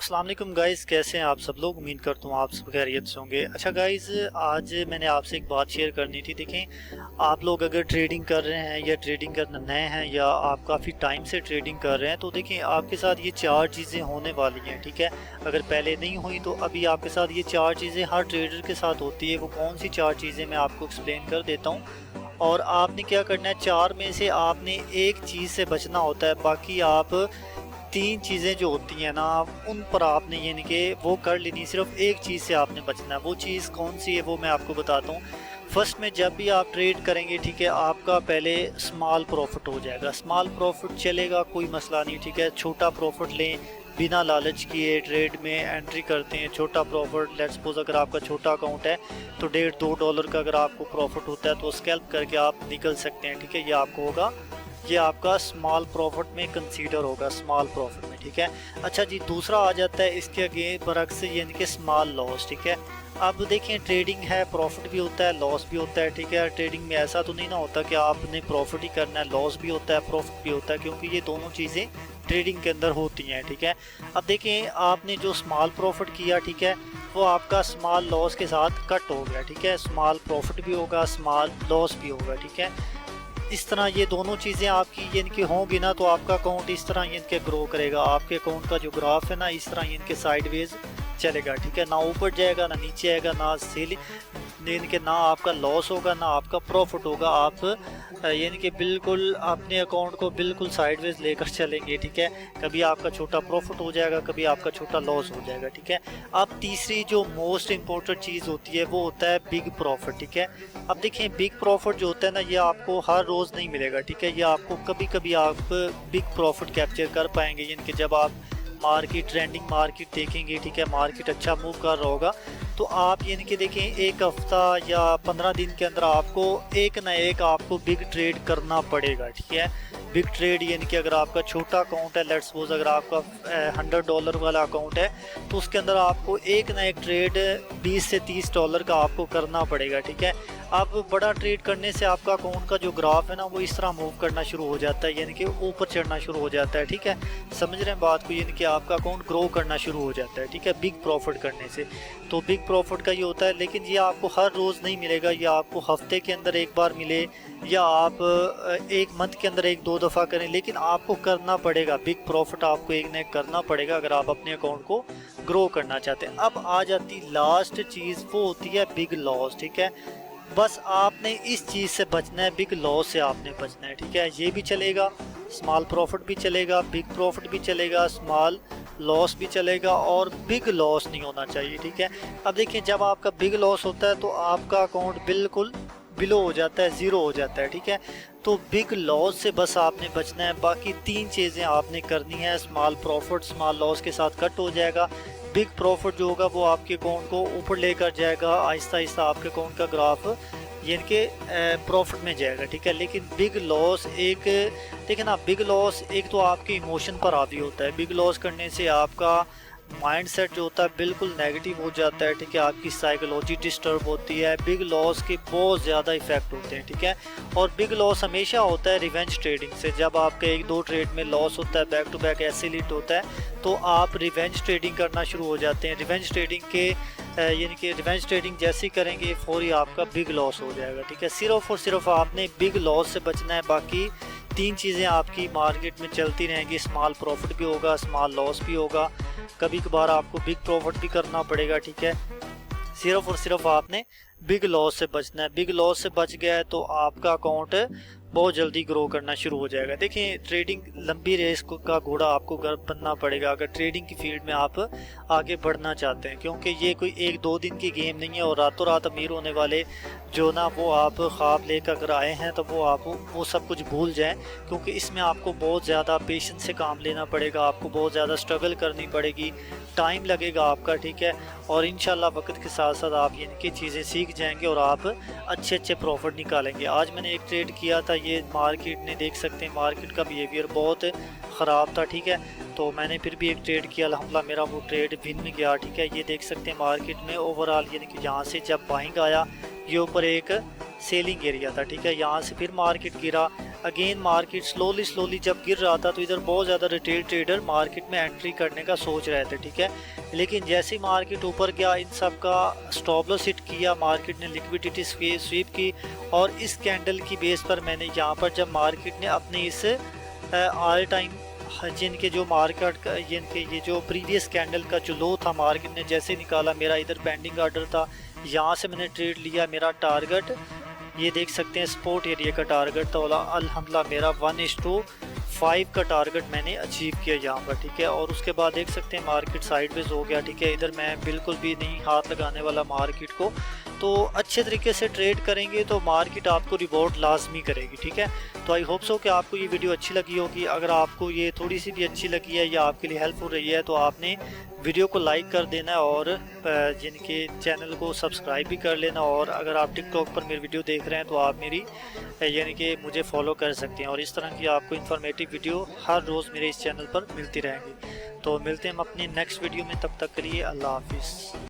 अस्सलाम वालेकुम गाइज़, कैसे हैं आप सब लोग। उम्मीद करता हूँ आप सब खैरियत से होंगे। अच्छा गाइज़, आज मैंने आपसे एक बात शेयर करनी थी। देखें, आप लोग अगर ट्रेडिंग कर रहे हैं या ट्रेडिंग करना नए हैं या आप काफ़ी टाइम से ट्रेडिंग कर रहे हैं तो देखें आपके साथ ये चार चीज़ें होने वाली हैं। ठीक है, अगर पहले नहीं हुई तो अभी आपके साथ ये चार चीज़ें हर ट्रेडर के साथ होती है। वो कौन सी चार चीज़ें मैं आपको एक्सप्लेन कर देता हूँ और आपने क्या करना है, चार में से आपने एक चीज़ से बचना होता है। बाकी आप तीन चीज़ें जो होती हैं ना, उन पर आपने यानी कि वो कर लेनी। सिर्फ एक चीज़ से आपने बचना है। वो चीज़ कौन सी है वो मैं आपको बताता हूँ। फर्स्ट में जब भी आप ट्रेड करेंगे, ठीक है, आपका पहले स्मॉल प्रॉफिट हो जाएगा। स्मॉल प्रॉफिट चलेगा, कोई मसला नहीं। ठीक है, छोटा प्रॉफिट लें, बिना लालच किए ट्रेड में एंट्री करते हैं। छोटा प्रॉफिट, लेट्स सपोज अगर आपका छोटा अकाउंट है तो $1.5-2 का अगर आपको प्रॉफिट होता है तो स्कैल्प करके आप निकल सकते हैं। ठीक है, ये आपको होगा, ये आपका स्मॉल प्रॉफिट में कंसीडर होगा, स्मॉल प्रॉफिट में। ठीक है, अच्छा जी, दूसरा आ जाता है इसके आगे बरक्स, यानी कि स्मॉल लॉस। ठीक है, अब देखें ट्रेडिंग है, प्रॉफिट भी होता है, लॉस भी होता है। ठीक है, ट्रेडिंग में ऐसा तो नहीं ना होता कि आपने प्रॉफिट ही करना है, लॉस भी होता है, प्रॉफिट भी होता है, क्योंकि ये दोनों चीज़ें ट्रेडिंग के अंदर होती हैं। ठीक है, अब देखें आपने जो स्मॉल प्रॉफिट किया, ठीक है, वो आपका स्मॉल लॉस के साथ कट हो गया। ठीक है, स्मॉल प्रॉफिट भी होगा, स्मॉल लॉस भी होगा। ठीक है, इस तरह ये दोनों चीज़ें आपकी इनकी होंगी ना तो आपका अकाउंट इस तरह इनके ग्रो करेगा। आपके अकाउंट का जो ग्राफ है ना, इस तरह इनके साइडवेज चलेगा। ठीक है, ना ऊपर जाएगा ना नीचे आएगा, ना सेल यानी कि ना आपका लॉस होगा ना आपका प्रॉफिट होगा। आप यानी कि बिल्कुल अपने अकाउंट को बिल्कुल साइडवेज लेकर चलेंगे। ठीक है, कभी आपका छोटा प्रॉफिट हो जाएगा, कभी आपका छोटा लॉस हो जाएगा। ठीक है, अब तीसरी जो मोस्ट इम्पोर्टेंट चीज़ होती है वो होता है बिग प्रॉफिट। ठीक है, अब देखें बिग प्रॉफिट जो होता है ना, ये आपको हर रोज़ नहीं मिलेगा। ठीक है, ये आपको कभी कभी आप बिग प्रॉफिट कैप्चर कर पाएंगे, यानी कि जब आप मार्केट, ट्रेंडिंग मार्केट देखेंगे। ठीक है, मार्केट अच्छा मूव कर रहा होगा तो आप यानी कि देखें एक हफ्ता या 15 दिन के अंदर आपको एक ना एक आपको बिग ट्रेड करना पड़ेगा। ठीक है, बिग ट्रेड यानी कि अगर आपका छोटा अकाउंट है, लेट्स सपोज अगर आपका $100 वाला अकाउंट है तो उसके अंदर आपको एक ना एक ट्रेड $20 से $30 का आपको करना पड़ेगा। ठीक है, अब बड़ा ट्रेड करने से आपका अकाउंट का जो ग्राफ है ना वो इस तरह मूव करना शुरू हो जाता है, यानी कि ऊपर चढ़ना शुरू हो जाता है। ठीक है, समझ रहे हैं बात को, यानी कि आपका अकाउंट ग्रो करना शुरू हो जाता है। ठीक है, बिग प्रॉफिट करने से। तो बिग प्रॉफिट का ये होता है, लेकिन ये आपको हर रोज़ नहीं मिलेगा, ये आपको हफ्ते के अंदर एक बार मिले या आप एक मंथ के अंदर एक दो दफ़ा करें, लेकिन आपको करना पड़ेगा। बिग प्रॉफिट आपको एक ना एक करना पड़ेगा अगर आप अपने अकाउंट को ग्रो करना चाहते हैं। अब आ जाती लास्ट चीज़, वो होती है बिग लॉस। ठीक है, बस आपने इस चीज़ से बचना है, बिग लॉस से आपने बचना है। ठीक है, ये भी चलेगा, स्मॉल प्रॉफिट भी चलेगा, बिग प्रॉफिट भी चलेगा, स्मॉल लॉस भी चलेगा, और बिग लॉस नहीं होना चाहिए। ठीक है, अब देखिए जब आपका बिग लॉस होता है तो आपका अकाउंट बिल्कुल बिलो हो जाता है, ज़ीरो हो जाता है। ठीक है, तो बिग लॉस से बस आपने बचना है। बाकी तीन चीज़ें आपने करनी है, स्मॉल प्रॉफिट स्मॉल लॉस के साथ कट हो जाएगा, बिग प्रॉफिट जो होगा वो आपके अकाउंट को ऊपर लेकर जाएगा, आहिस्ता आहिस्ता आपके अकाउंट का ग्राफ यानी कि प्रॉफिट में जाएगा। ठीक है, लेकिन बिग लॉस एक, देखिए ना, बिग लॉस एक तो आपके इमोशन पर हावी होता है। बिग लॉस करने से आपका माइंडसेट जो होता है बिल्कुल नेगेटिव हो जाता है। ठीक है, आपकी साइकोलॉजी डिस्टर्ब होती है, बिग लॉस के बहुत ज़्यादा इफेक्ट होते हैं। ठीक है, और बिग लॉस हमेशा होता है रिवेंज ट्रेडिंग से। जब आपका एक दो ट्रेड में लॉस होता है, बैक टू बैक ऐसे लिट होता है, तो आप रिवेंज ट्रेडिंग करना शुरू हो जाते हैं। रिवेंज ट्रेडिंग के यानी कि रिवेंज ट्रेडिंग जैसे ही करेंगे फौरी आपका बिग लॉस हो जाएगा। ठीक है, सिर्फ और सिर्फ आपने बिग लॉस से बचना है। बाकी तीन चीज़ें आपकी मार्केट में चलती रहेंगी, स्मॉल प्रॉफिट भी होगा, स्मॉल लॉस भी होगा, कभी कभार आपको बिग प्रॉफिट भी करना पड़ेगा। ठीक है, सिर्फ और सिर्फ आपने बिग लॉस से बचना है। बिग लॉस से बच गया है तो आपका अकाउंट बहुत जल्दी ग्रो करना शुरू हो जाएगा। देखिए ट्रेडिंग लंबी रेस का घोड़ा आपको बनना पड़ेगा अगर ट्रेडिंग की फील्ड में आप आगे बढ़ना चाहते हैं, क्योंकि ये कोई एक दो दिन की गेम नहीं है और रातों रात अमीर होने वाले जो ना वो आप ख्वाब लेकर अगर आए हैं तो वो सब कुछ भूल जाएं, क्योंकि इसमें आपको बहुत ज़्यादा पेशेंस से काम लेना पड़ेगा, आपको बहुत ज़्यादा स्ट्रगल करनी पड़ेगी, टाइम लगेगा आपका। ठीक है, और इंशाल्लाह वक्त के साथ साथ आप इनकी चीज़ें सीख जाएंगे और आप अच्छे अच्छे प्रॉफिट निकालेंगे। आज मैंने एक ट्रेड किया था, ये मार्केट ने देख सकते हैं मार्केट का बिहेवियर बहुत ख़राब था। ठीक है, तो मैंने फिर भी एक ट्रेड किया, अल्हम्दुलिल्लाह मेरा वो ट्रेड विन में गया। ठीक है, ये देख सकते हैं मार्केट में ओवरऑल यानी कि यहाँ से जब बाइंग आया ये ऊपर एक सेलिंग एरिया था। ठीक है, यहाँ से फिर मार्केट गिरा, अगेन मार्केट स्लोली जब गिर रहा था तो इधर बहुत ज़्यादा रिटेल ट्रेडर मार्केट में एंट्री करने का सोच रहे थे, ठीक है। लेकिन जैसे ही मार्केट ऊपर गया, इन सब का स्टॉप लॉस हिट किया, मार्केट ने लिक्विडिटी स्वीप की, और इस कैंडल की बेस पर मैंने यहाँ पर जब मार्केट ने अपने इस ऑल टाइम जिनके जो मार्केट का जिनके ये जो प्रीवियस कैंडल का जो लो था, मार्केट ने जैसे निकाला, मेरा इधर पेंडिंग ऑर्डर था, यहाँ से मैंने ट्रेड लिया। मेरा टारगेट ये देख सकते हैं, सपोर्ट एरिया का टारगेट था, अल्हम्दुलिल्लाह मेरा 1:5 का टारगेट मैंने अचीव किया यहाँ पर, ठीक है। और उसके बाद देख सकते हैं मार्केट साइडवेज हो गया, ठीक है। इधर मैं बिल्कुल भी नहीं हाथ लगाने वाला मार्केट को। तो अच्छे तरीके से ट्रेड करेंगे तो मार्केट आपको रिवॉर्ड लाजमी करेगी, ठीक है। तो आई होप सो कि आपको ये वीडियो अच्छी लगी होगी। अगर आपको ये थोड़ी सी भी अच्छी लगी है या आपके लिए हेल्पफुल रही है तो आपने वीडियो को लाइक कर देना और जिनके चैनल को सब्सक्राइब भी कर लेना। और अगर आप टिकटॉक पर मेरी वीडियो देख रहे हैं तो आप मेरी यानी कि मुझे फॉलो कर सकते हैं, और इस तरह की आपको इन्फॉर्मेटिव वीडियो हर रोज़ मेरे इस चैनल पर मिलती रहेंगी। तो मिलते हैं हम अपनी नेक्स्ट वीडियो में, तब तक के लिए अल्लाह हाफिज़।